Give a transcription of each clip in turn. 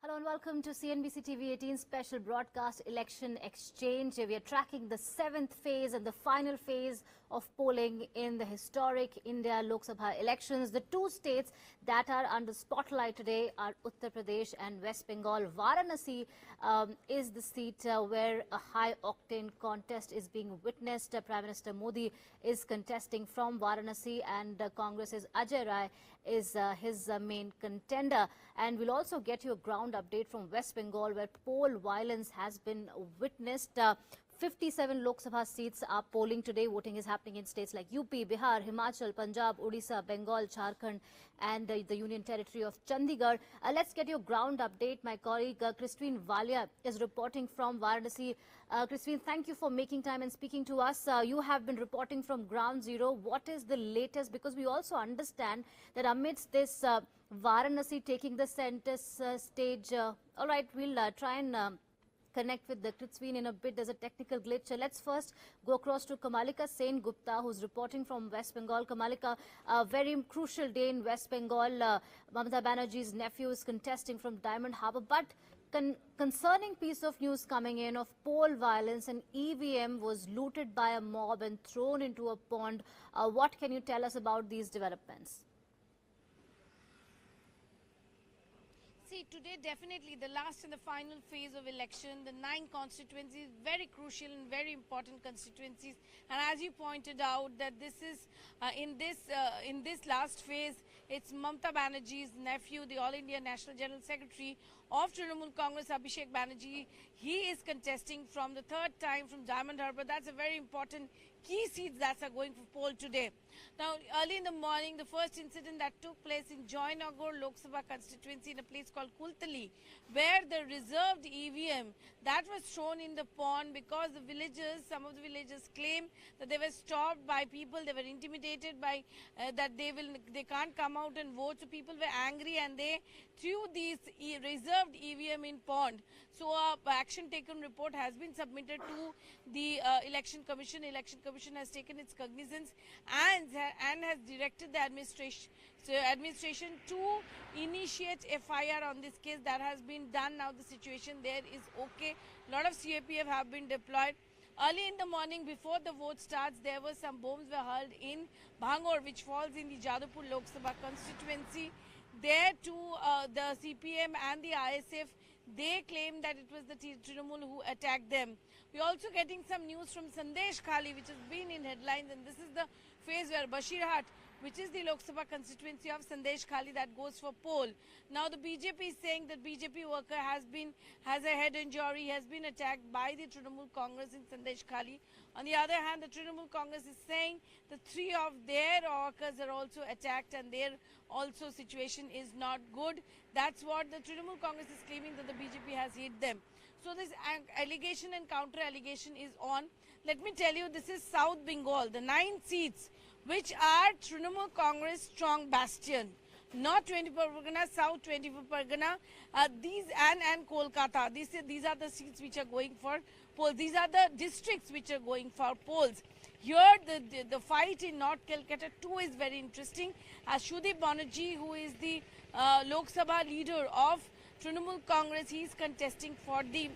Hello and welcome to CNBC TV 18 special broadcast election exchange. We are tracking the 7th phase and the final phase of polling in the historic India Lok Sabha elections. The two states that are under spotlight today are Uttar Pradesh and West Bengal. Varanasi is the seat where a high-octane contest is being witnessed. Prime Minister Modi is contesting from Varanasi and Congress's Ajay Rai is his main contender. And we'll also get you a ground update from West Bengal, where poll violence has been witnessed. 57 Lok Sabha seats are polling today. Voting is happening in states like UP, Bihar, Himachal, Punjab, Odisha, Bengal, Jharkhand and the Union Territory of Chandigarh. Let's get your ground update. My colleague Christine Valia is reporting from Varanasi. Christine, thank you for making time and speaking to us. You have been reporting from ground zero. What is the latest? Because we also understand that amidst this Varanasi taking the center stage. All right, we'll try and connect with the Christine in a bit. There's a technical glitch. Let's first go across to Kamalika Sen Gupta, who's reporting from West Bengal. Kamalika, a very crucial day in West Bengal. Mamata Banerjee's nephew is contesting from Diamond Harbour, but concerning piece of news coming in of poll violence. An EVM was looted by a mob and thrown into a pond. What can you tell us about these developments? See, today definitely the last and the final phase of election, the 9 constituencies, very crucial and very important constituencies. And as you pointed out, that this is in this last phase, it's Mamata Banerjee's nephew, the All India National General Secretary of Trinamool Congress, Abhishek Banerjee. He is contesting from the third time from Diamond Harbour. That's a very important key seats that are going for poll today. Now, early in the morning, the first incident that took place in Joynagar Lok Sabha constituency in a place called Kultali, where the reserved EVM that was thrown in the pond because the villagers, some of the villagers claim that they were stopped by people, they were intimidated by that they can't come out and vote. So people were angry and they threw these reserved EVM in pond. So a action taken report has been submitted to the Election Commission. Election Commission has taken its cognizance and has directed the administration to initiate FIR on this case. That has been done. Now the situation there is okay. A lot of CAPF have been deployed. Early in the morning, before the vote starts, there were some bombs were hurled in Bhangor, which falls in the Jadavpur Lok Sabha constituency. There too, the CPM and the ISF, they claim that it was the Trinamool who attacked them. We're also getting some news from Sandesh Khali, which has been in headlines, and this is the phase where Bashirhat, which is the Lok Sabha constituency of Sandesh Khali, that goes for poll. Now the BJP is saying that BJP worker has a head injury, has been attacked by the Trinamool Congress in Sandesh Khali. On the other hand, the Trinamool Congress is saying the 3 of their workers are also attacked and their also situation is not good. That's what the Trinamool Congress is claiming, that the BJP has hit them. So this allegation and counter allegation is on. Let me tell you, this is South Bengal, the 9 seats which are Trinamool Congress strong bastion. North 24 Pargana, South 24 Pargana, these and Kolkata. These are the seats which are going for polls. These are the districts which are going for polls. Here, the fight in North Calcutta too is very interesting. Sudeep Banerjee, who is the Lok Sabha leader of Trinamool Congress, he is contesting for the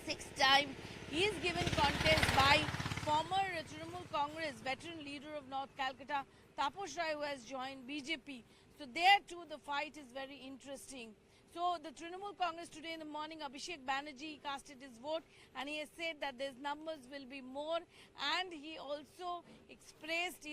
6th time. He is given contest by former Trinamool Congress veteran leader of North Calcutta, Taposh Rai, who has joined BJP. So there too the fight is very interesting. So the Trinamool Congress today in the morning, Abhishek Banerjee casted his vote and he has said that these numbers will be more, and he also expressed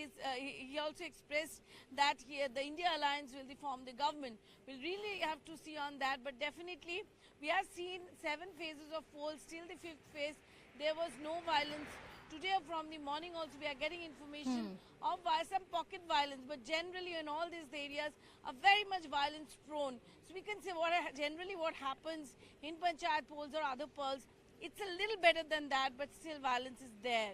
that the India Alliance will form the government. We'll really have to see on that, but definitely we have seen 7 phases of polls. Till the 5th phase there was no violence. Today from the morning also we are getting information of some pocket violence, but generally in all these areas are very much violence prone. So we can say generally what happens in panchayat polls or other polls, it's a little better than that, but still violence is there.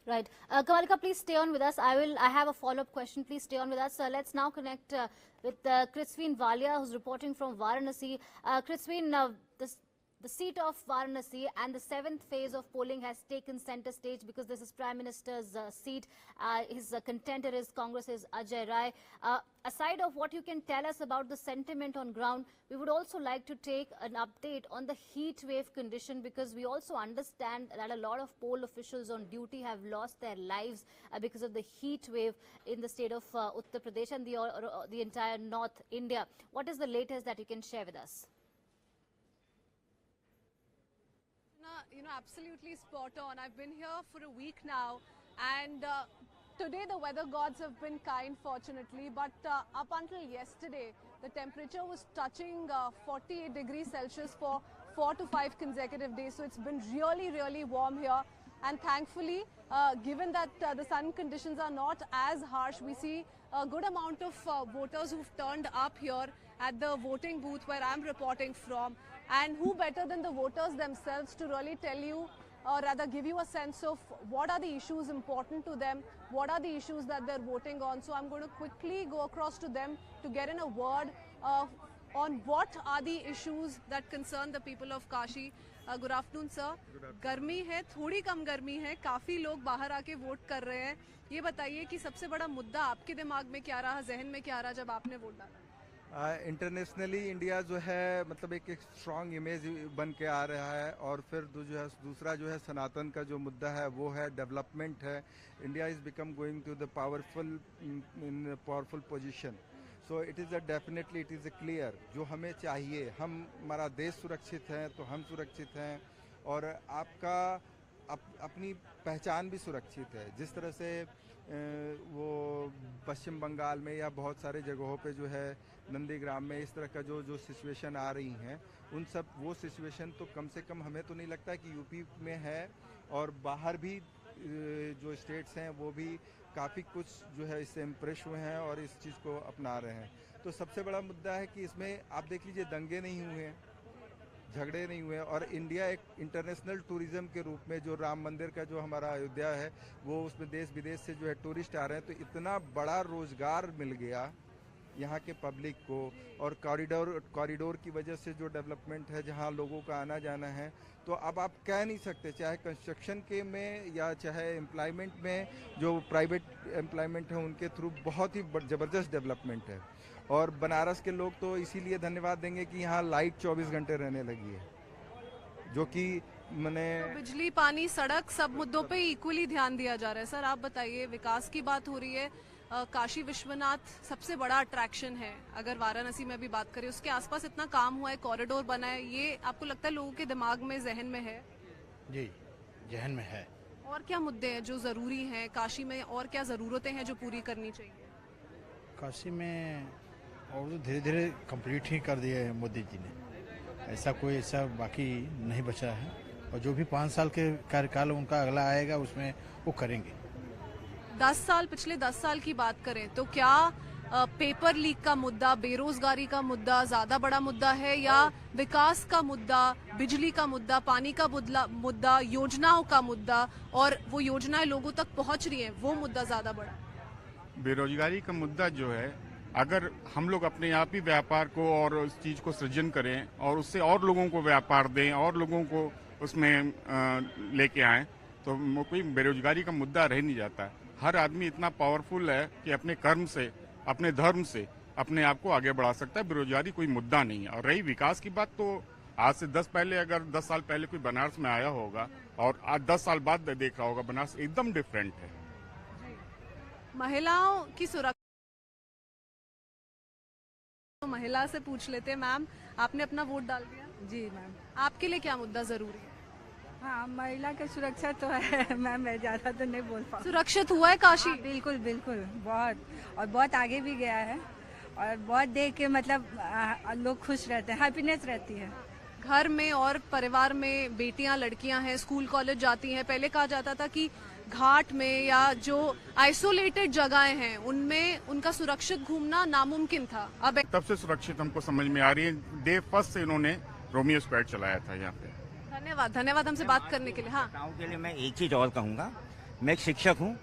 Right. Kamalika, please stay on with us. I have a follow-up question. Please stay on with us. Let's now connect with Christine Valia, who's reporting from Varanasi. Christine, The seat of Varanasi and the 7th phase of polling has taken center stage because this is Prime Minister's seat. His contender is Congress's Ajay Rai. Aside of what you can tell us about the sentiment on ground, we would also like to take an update on the heat wave condition, because we also understand that a lot of poll officials on duty have lost their lives because of the heat wave in the state of Uttar Pradesh and the entire North India. What is the latest that you can share with us? Absolutely spot on. I've been here for a week now, and today the weather gods have been kind, fortunately, but up until yesterday the temperature was touching 48 degrees Celsius for 4 to 5 consecutive days. So it's been really warm here, and thankfully given that the sun conditions are not as harsh, we see a good amount of voters who've turned up here at the voting booth where I'm reporting from. And who better than the voters themselves to really tell you, or rather give you a sense of what are the issues important to them, what are the issues that they're voting on. So I'm going to quickly go across to them to get in a word on what are the issues that concern the people of Kashi. Good afternoon, sir. गर्मी है, थोड़ी कम गर्मी है, काफ़ी लोग बाहर आके vote कर रहे हैं. ये बताइए कि सबसे बड़ा मुद्दा आपके दिमाग में क्या रहा, जहन में क्या रहा जब आपने वोट डाला? इंटरनेशनली इंडिया जो है मतलब एक स्ट्रॉन्ग इमेज बन के आ रहा है, और फिर दूसरा जो है सनातन का जो मुद्दा है वो है डेवलपमेंट है. India is become going to the powerful position. So it is definitely it is clear जो हमें चाहिए. हमारा देश सुरक्षित है तो हम सुरक्षित हैं, और आपका अपनी पहचान भी सुरक्षित है. जिस तरह से वो पश्चिम बंगाल में या बहुत सारे जगहों पे जो है नंदीग्राम में इस तरह का जो सिचुएशन आ रही हैं, उन सब वो सिचुएशन तो कम से कम हमें तो नहीं लगता कि यूपी में है, और बाहर भी जो स्टेट्स हैं वो भी काफ़ी कुछ जो है इससे इम्प्रेस हुए हैं और इस चीज़ को अपना रहे हैं. तो सबसे बड़ा मुद्दा है कि इसमें आप देख लीजिए दंगे नहीं हुए हैं, झगड़े नहीं हुए, और इंडिया एक इंटरनेशनल टूरिज्म के रूप में जो राम मंदिर का जो हमारा अयोध्या है वो उसमें देश विदेश से जो है टूरिस्ट आ रहे हैं. तो इतना बड़ा रोजगार मिल गया यहाँ के पब्लिक को, और कॉरिडोर की वजह से जो डेवलपमेंट है जहाँ लोगों का आना जाना है, तो अब आप कह नहीं सकते चाहे कंस्ट्रक्शन के में या चाहे एम्प्लॉयमेंट में जो प्राइवेट एम्प्लॉयमेंट है उनके थ्रू बहुत ही ज़बरदस्त डेवलपमेंट है. और बनारस के लोग तो इसीलिए धन्यवाद देंगे कि यहाँ लाइट 24 घंटे रहने लगी है, जो कि मैंने तो बिजली, पानी, सड़क, सब मुद्दों पे इक्वली ध्यान दिया जा रहा है. सर आप बताइए, विकास की बात हो रही है, काशी विश्वनाथ सबसे बड़ा अट्रैक्शन है. अगर वाराणसी में भी बात करें, उसके आसपास इतना काम हुआ है, कॉरिडोर बना है, ये आपको लगता है लोगों के दिमाग में, जहन में है? जी, जहन में है. और क्या मुद्दे हैं जो जरूरी हैं काशी में, और क्या जरूरतें हैं जो पूरी करनी चाहिए काशी में? और तो धीरे धीरे कंप्लीट ही कर दिया है मोदी जी ने. ऐसा बाकी नहीं बचा है, और जो भी 5 साल के कार्यकाल उनका अगला आएगा उसमें वो करेंगे. 10 साल, पिछले 10 साल की बात करें तो क्या पेपर लीक का मुद्दा, बेरोजगारी का मुद्दा ज्यादा बड़ा मुद्दा है, या विकास का मुद्दा, बिजली का मुद्दा, पानी का मुद्दा, योजनाओं का मुद्दा, और वो योजनाएं लोगों तक पहुंच रही हैं, वो मुद्दा ज्यादा बड़ा? बेरोजगारी का मुद्दा जो है, अगर हम लोग अपने आप ही व्यापार को और उस चीज को सृजन करें और उससे और लोगों को व्यापार दें और लोगों को उसमें लेके आएं, तो कोई बेरोजगारी का मुद्दा रह नहीं जाता. हर आदमी इतना पावरफुल है कि अपने कर्म से, अपने धर्म से अपने आप को आगे बढ़ा सकता है. बेरोजगारी कोई मुद्दा नहीं है. और रही विकास की बात, तो आज से 10 साल पहले कोई बनारस में आया होगा और आज 10 साल बाद देख रहा होगा, बनारस एकदम डिफरेंट है. महिलाओं की सुरक्षा, तो महिला से पूछ लेते हैं. मैम, आपने अपना वोट डाल दिया? जी मैम. आपके लिए क्या मुद्दा जरूरी है? हाँ, महिला की सुरक्षा तो है मैम, मैं ज्यादा तो नहीं बोल पाऊँ. सुरक्षित हुआ है काशी? हाँ, बिल्कुल बिल्कुल, बहुत, और बहुत आगे भी गया है, और बहुत देख के मतलब लोग खुश रहते हैं, हैप्पीनेस रहती है. घर में और परिवार में बेटियां, लड़कियां हैं, स्कूल कॉलेज जाती हैं. पहले कहा जाता था कि घाट में या जो आइसोलेटेड जगहें हैं उनमें उनका सुरक्षित घूमना नामुमकिन था. अब तब से सुरक्षित हमको समझ में आ रही है. डे फर्स्ट से इन्होंने रोमियो स्क्वाड चलाया था यहाँ पे. धन्यवाद हमसे बात करने के लिए. हाँ, गाँव के लिए मैं एक चीज और कहूँगा. मैं एक शिक्षक हूँ,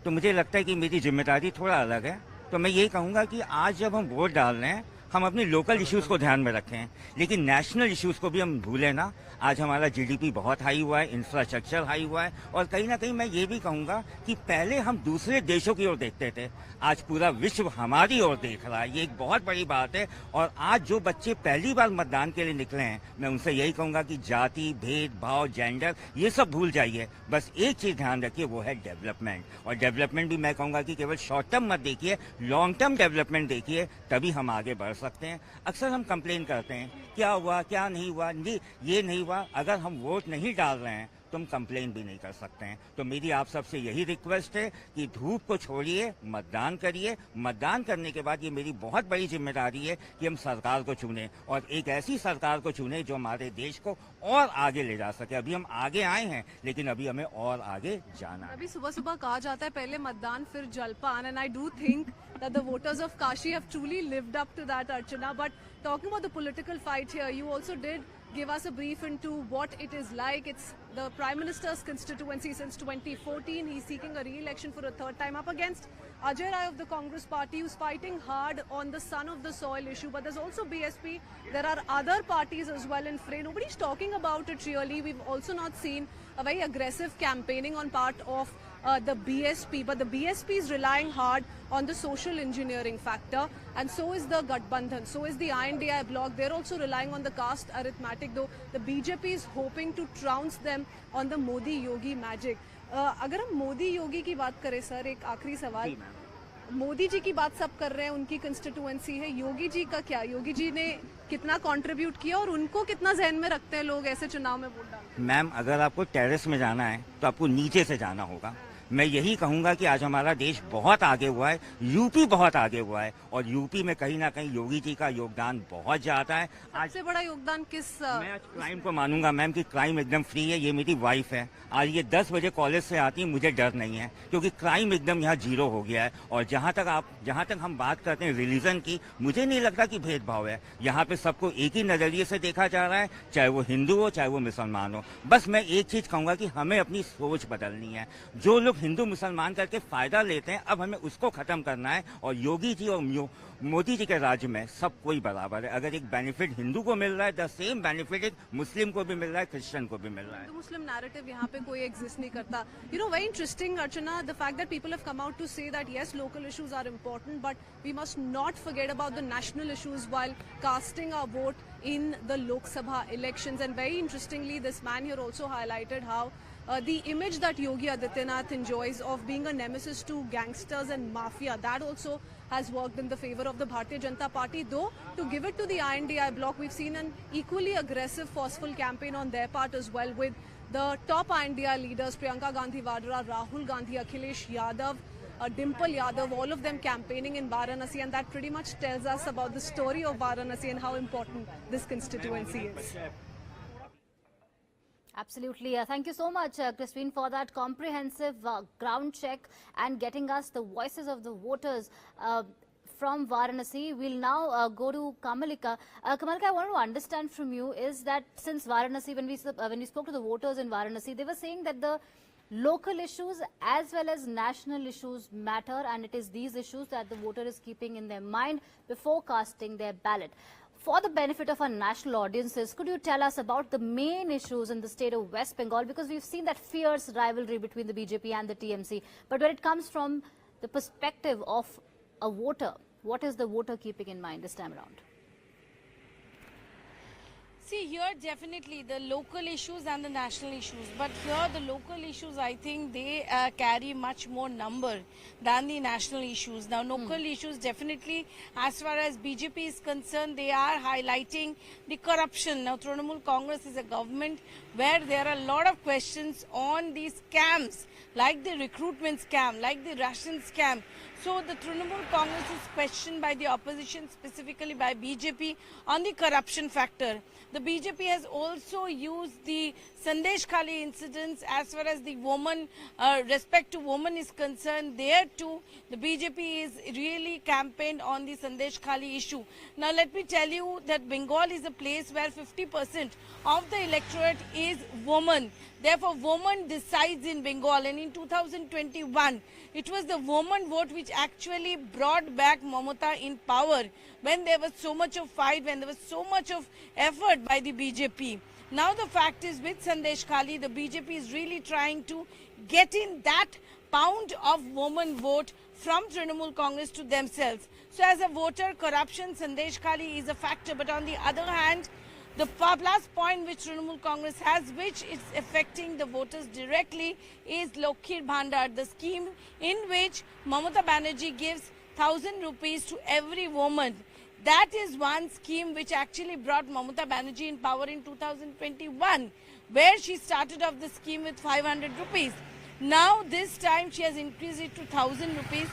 तो मुझे लगता है कि मेरी जिम्मेदारी थोड़ा अलग है. तो मैं ये कहूँगा कि आज जब हम वोट डाल रहे हैं, हम अपनी लोकल इश्यूज को ध्यान में रखें, लेकिन नेशनल इश्यूज को भी हम भूलें ना। आज हमारा जीडीपी बहुत हाई हुआ है, इंफ्रास्ट्रक्चर हाई हुआ है, और कहीं ना कहीं मैं ये भी कहूँगा कि पहले हम दूसरे देशों की ओर देखते थे, आज पूरा विश्व हमारी ओर देख रहा है। ये एक बहुत बड़ी बात है। और आज जो बच्चे पहली बार मतदान के लिए निकले हैं, मैं उनसे यही कहूँगा कि जाति, भेदभाव, जेंडर, ये सब भूल जाइए। बस एक चीज़ ध्यान रखिए, वो है डेवलपमेंट। और डेवलपमेंट भी मैं कहूँगा कि केवल शॉर्ट टर्म मत देखिए, लॉन्ग टर्म डेवलपमेंट देखिए, तभी हम आगे बढ़ सकते हैं। अक्सर हम कंप्लेन करते हैं, क्या हुआ, क्या नहीं हुआ, ये नहीं हुआ। अगर हम वोट नहीं डाल रहे हैं तो हम कंप्लेन भी नहीं कर सकते हैं। तो मेरी आप सबसे यही रिक्वेस्ट है कि धूप को छोड़िए, मतदान करिए। मतदान करने के बाद ये मेरी बहुत बड़ी जिम्मेदारी है कि हम सरकार को चुनें, और एक ऐसी सरकार को चुनें जो हमारे देश को और आगे ले जा सके। अभी हम आगे आए हैं, लेकिन अभी हमें और आगे जाना है। अभी सुबह सुबह कहा जाता है पहले मतदान फिर जलपान, and I do think that the voters of Kashi have truly lived up to that, Archana. But talking about the political fight here, you also did give us a brief into what it is like. It's the Prime Minister's constituency since 2014. He's seeking a re-election for a third time up against Ajay Rai of the Congress party, who's fighting hard on the son of the soil issue. But there's also BSP. There are other parties as well in fray. Nobody's talking about it really. We've also not seen a very aggressive campaigning on part of the BSP, but the BSP is relying hard on the social engineering factor, and so is the Gathbandhan, so is the INDI bloc. They're also relying on the caste arithmetic, though the BJP is hoping to trounce them on the Modi-Yogi magic. अगर हम मोदी योगी की बात करें sir, एक आखिरी सवाल, मोदी जी की बात सब कर रहे हैं, उनकी कंस्टिट्यूएंसी है, योगी जी का क्या? योगी जी ने कितना कंट्रीब्यूट किया और उनको कितना जहन में रखते हैं लोग ऐसे चुनाव में वोट डालते? मैम, अगर आपको टेरेस में जाना है तो आपको नीचे से जाना होगा। मैं यही कहूंगा कि आज हमारा देश बहुत आगे हुआ है, यूपी बहुत आगे हुआ है, और यूपी में कहीं ना कहीं योगी जी का योगदान बहुत ज्यादा है। आज सबसे बड़ा योगदान किस? मैं आज क्राइम को मानूंगा मैम कि क्राइम एकदम फ्री है। ये मेरी वाइफ है, आज ये 10 बजे कॉलेज से आती है, मुझे डर नहीं है, क्योंकि क्राइम एकदम यहाँ जीरो हो गया है। और जहाँ तक हम बात करते हैं रिलीजन की, मुझे नहीं लगता कि भेदभाव है। यहाँ पे सबको एक ही नजरिए से देखा जा रहा है, चाहे वो हिंदू हो चाहे वो मुसलमान हो। बस मैं एक चीज कहूंगा कि हमें अपनी सोच बदलनी है। जो लोग हिंदू मुसलमान करके फायदा लेते हैं, अब हमें उसको खत्म करना है। और योगी जी और मोदी जी के राज्य में सब कोई बराबर है। अगर एक बेनिफिट हिंदू को मिल रहा है, द सेम बेनिफिट एक मुस्लिम को भी मिल रहा है, क्रिश्चियन को भी मिल रहा है। मुस्लिम नैरेटिव यहाँ पे कोई एग्जिस्ट नहीं करता। You know, very interesting, Archana, the fact that people have come out to say that yes, local issues are important, but we must not forget about the national issues while casting our vote in the Lok Sabha elections. And very interestingly, this man here also highlighted how the image that Yogi Adityanath enjoys of being a nemesis to gangsters and mafia, that also has worked in the favor of the Bharatiya Janata Party. Though, to give it to the INDI bloc, we've seen an equally aggressive, forceful campaign on their part as well, with the top INDI leaders, Priyanka Gandhi Vadra, Rahul Gandhi, Akhilesh Yadav, Dimple Yadav, all of them campaigning in Varanasi, and that pretty much tells us about the story of Varanasi and how important this constituency is. Absolutely. Thank you so much, Christine, for that comprehensive ground check and getting us the voices of the voters from Varanasi. We'll now go to Kamalika. Kamalika, I want to understand from you is that since Varanasi, when we spoke to the voters in Varanasi, they were saying that the local issues as well as national issues matter, and it is these issues that the voter is keeping in their mind before casting their ballot. For the benefit of our national audiences, could you tell us about the main issues in the state of West Bengal? Because we've seen that fierce rivalry between the BJP and the TMC. But when it comes from the perspective of a voter, what is the voter keeping in mind this time around? See, here definitely the local issues and the national issues, but here the local issues, I think they carry much more number than the national issues. Now, local issues definitely, as far as BJP is concerned, they are highlighting the corruption. Now, Trinamool Congress is a government where there are a lot of questions on these scams, like the recruitment scam, like the ration scam. So the Trinamool Congress is questioned by the opposition, specifically by BJP, on the corruption factor. The BJP has also used the Sandesh Khali incidents as far as the woman, respect to woman is concerned. There too, the BJP is really campaigned on the Sandesh Khali issue. Now let me tell you that Bengal is a place where 50% of the electorate is woman. Therefore, woman decides in Bengal, and in 2021, it was the woman vote which which actually brought back Mamata in power when there was so much of fight, when there was so much of effort by the BJP. Now the fact is, with Sandesh Khali, the BJP is really trying to get in that pound of woman vote from Trinamool Congress to themselves. So as a voter, corruption, Sandesh Khali is a factor. But on the other hand, the plus point which Trinamool Congress has, which is affecting the voters directly, is Lokhir Bhandar, the scheme in which Mamata Banerjee gives 1,000 rupees to every woman. That is one scheme which actually brought Mamata Banerjee in power in 2021, where she started off the scheme with 500 rupees. Now this time she has increased it to 1,000 rupees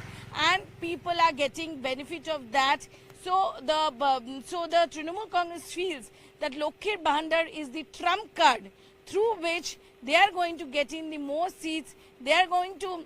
and people are getting benefit of that. So the Trinamool Congress feels that Lokhir Bhandar is the trump card through which they are going to get in the more seats. They are going to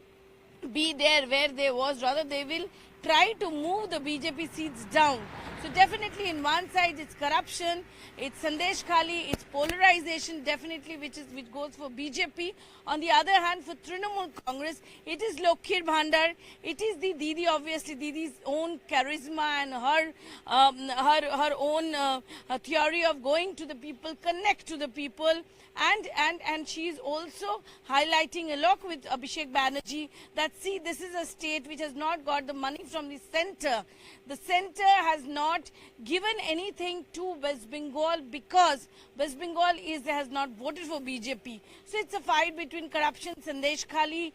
be there where they was, rather they will try to move the BJP seats down. So definitely in one side it's corruption, it's Sandesh Khali, it's polarization definitely which goes for BJP. On the other hand, for Trinamool Congress, it is Lokhir Bhandar, it is the Didi, obviously Didi's own charisma and her own theory of going to the people, connect to the people. And she is also highlighting along with Abhishek Banerjee that, see, this is a state which has not got the money from the center. The center has not given anything to West Bengal because West Bengal has not voted for BJP. So it's a fight between corruption, Sandesh Khali,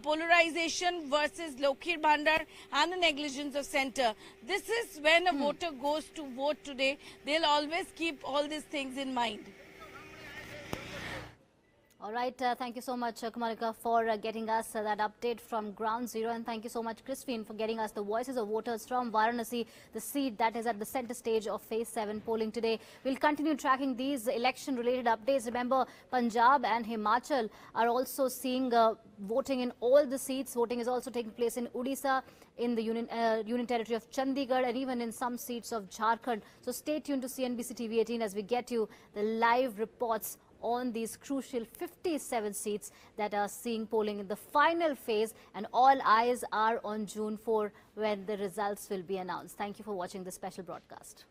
polarization versus Lokhir Bhandar and the negligence of center. This is when a voter goes to vote today. They'll always keep all these things in mind. All right, thank you so much, Kumarika, for getting us that update from Ground Zero. And thank you so much, Crispin, for getting us the voices of voters from Varanasi, the seat that is at the center stage of Phase 7 polling today. We'll continue tracking these election-related updates. Remember, Punjab and Himachal are also seeing voting in all the seats. Voting is also taking place in Odisha, in the union territory of Chandigarh, and even in some seats of Jharkhand. So stay tuned to CNBC TV 18 as we get you the live reports on these crucial 57 seats that are seeing polling in the final phase, and all eyes are on June 4 when the results will be announced. Thank you for watching this special broadcast.